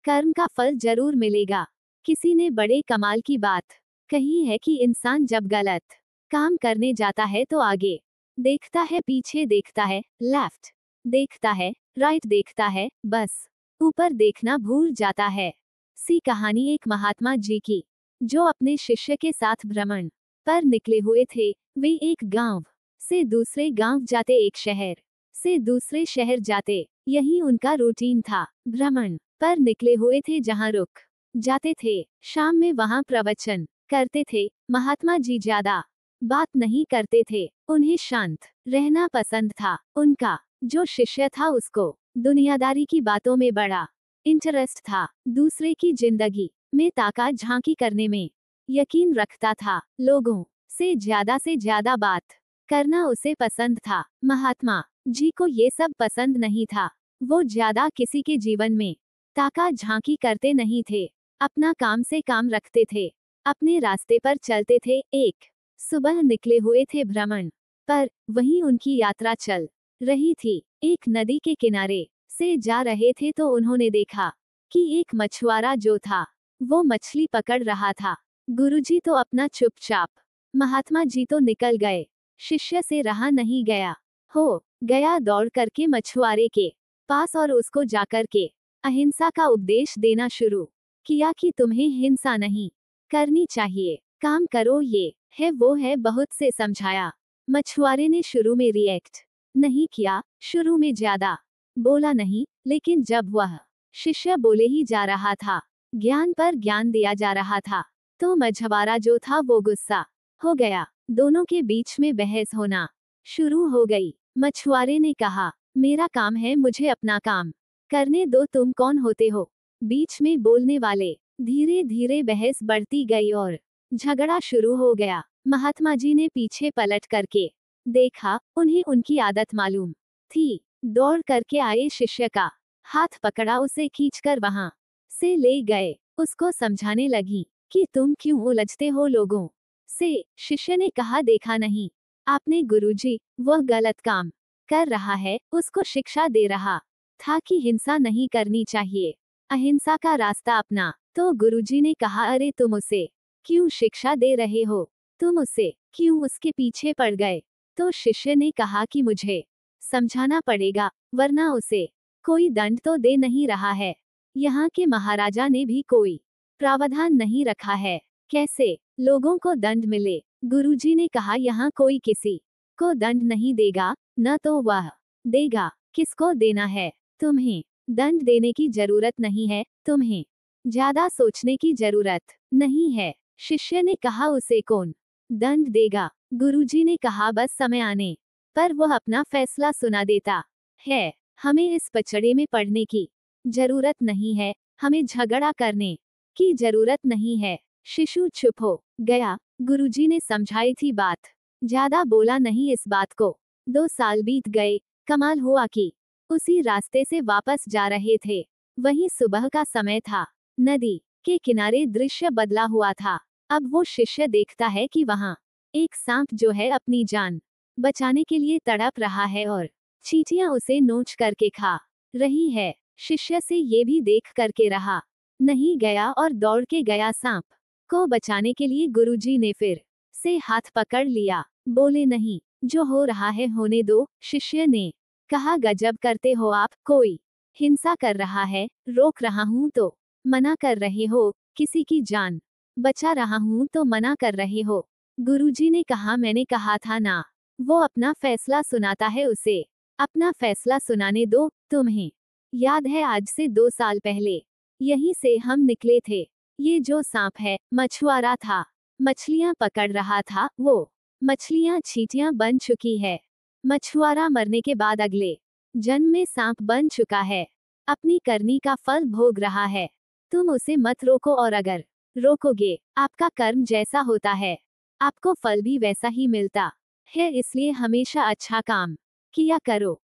कर्म का फल जरूर मिलेगा। किसी ने बड़े कमाल की बात कही है कि इंसान जब गलत काम करने जाता है तो आगे देखता है, पीछे देखता है, लेफ्ट देखता है, राइट देखता है, बस ऊपर देखना भूल जाता है। सी कहानी एक महात्मा जी की, जो अपने शिष्य के साथ भ्रमण पर निकले हुए थे। वे एक गांव से दूसरे गांव जाते, एक शहर से दूसरे शहर जाते, यही उनका रूटीन था। भ्रमण पर निकले हुए थे, जहां रुक जाते थे, शाम में वहां प्रवचन करते थे। महात्मा जी ज्यादा बात नहीं करते थे, उन्हें शांत रहना पसंद था। उनका जो शिष्य था उसको दुनियादारी की बातों में बड़ा इंटरेस्ट था, दूसरे की जिंदगी में ताका झांकी करने में यकीन रखता था। लोगों से ज्यादा बात करना उसे पसंद था। महात्मा जी को ये सब पसंद नहीं था। वो ज्यादा किसी के जीवन में ताका झांकी करते नहीं थे, अपना काम से काम रखते थे, अपने रास्ते पर चलते थे। एक सुबह निकले हुए थे भ्रमण पर, वहीं उनकी यात्रा चल रही थी। एक नदी के किनारे से जा रहे थे तो उन्होंने देखा कि एक मछुआरा जो था वो मछली पकड़ रहा था। गुरुजी तो अपना चुपचाप, महात्मा जी तो निकल गए। शिष्य से रहा नहीं गया, हो गया दौड़ करके मछुआरे के पास और उसको जाकर के अहिंसा का उपदेश देना शुरू किया कि तुम्हें हिंसा नहीं करनी चाहिए, काम करो, ये है वो है, बहुत से समझाया। मछुआरे ने शुरू में रिएक्ट नहीं किया, शुरू में ज्यादा बोला नहीं, लेकिन जब वह शिष्य बोले ही जा रहा था, ज्ञान पर ज्ञान दिया जा रहा था, तो मछुआरा जो था वो गुस्सा हो गया। दोनों के बीच में बहस होना शुरू हो गई। मछुआरे ने कहा, मेरा काम है, मुझे अपना काम करने दो, तुम कौन होते हो बीच में बोलने वाले। धीरे धीरे बहस बढ़ती गई और झगड़ा शुरू हो गया। महात्मा जी ने पीछे पलट करके देखा, उन्हें उनकी आदत मालूम थी। दौड़ करके आए शिष्य का हाथ पकड़ा, उसे खींचकर वहां से ले गए। उसको समझाने लगी कि तुम क्यों उलझते हो लोगों से। शिष्य ने कहा, देखा नहीं आपने गुरुजी, वह गलत काम कर रहा है, उसको शिक्षा दे रहा था कि हिंसा नहीं करनी चाहिए, अहिंसा का रास्ता अपना। तो गुरुजी ने कहा, अरे तुम उसे क्यों शिक्षा दे रहे हो, तुम उसे क्यों उसके पीछे पड़ गए। तो शिष्य ने कहा कि मुझे समझाना पड़ेगा, वरना उसे कोई दंड तो दे नहीं रहा है। यहाँ के महाराजा ने भी कोई प्रावधान नहीं रखा है, कैसे लोगों को दंड मिले। गुरुजी ने कहा, यहाँ कोई किसी को दंड नहीं देगा, न तो वह देगा। किसको देना है, तुम्हें दंड देने की जरूरत नहीं है, तुम्हें ज्यादा सोचने की जरूरत नहीं है। शिष्य ने कहा, उसे कौन दंड देगा। गुरुजी ने कहा, बस समय आने पर वह अपना फैसला सुना देता है, हमें इस पचड़े में पड़ने की जरूरत नहीं है, हमें झगड़ा करने की जरूरत नहीं है। शिशु चुप हो गया। गुरुजी ने समझाई थी बात, ज्यादा बोला नहीं इस बात को। 2 साल बीत गए। कमाल हुआ कि उसी रास्ते से वापस जा रहे थे। वहीं सुबह का समय था, नदी के किनारे दृश्य बदला हुआ था। अब वो शिष्य देखता है कि वहां एक सांप जो है अपनी जान बचाने के लिए तड़प रहा है और चींटियां उसे नोच करके खा रही है। शिष्य से ये भी देख करके रहा नहीं गया और दौड़ के गया सांप को बचाने के लिए। गुरुजी ने फिर से हाथ पकड़ लिया, बोले, नहीं, जो हो रहा है होने दो। शिष्य ने कहा, गजब करते हो आप, कोई हिंसा कर रहा है, रोक रहा हूं तो मना कर रहे हो, किसी की जान बचा रहा हूं तो मना कर रहे हो। गुरुजी ने कहा, मैंने कहा था ना, वो अपना फैसला सुनाता है, उसे अपना फैसला सुनाने दो। तुम्हें याद है आज से 2 साल पहले यहीं से हम निकले थे। ये जो सांप है मछुआरा था, मछलियां पकड़ रहा था, वो मछलियां चींटियां बन चुकी है। मछुआरा मरने के बाद अगले जन्म में सांप बन चुका है, अपनी करनी का फल भोग रहा है। तुम उसे मत रोको, और अगर रोकोगे, आपका कर्म जैसा होता है आपको फल भी वैसा ही मिलता है। इसलिए हमेशा अच्छा काम किया करो।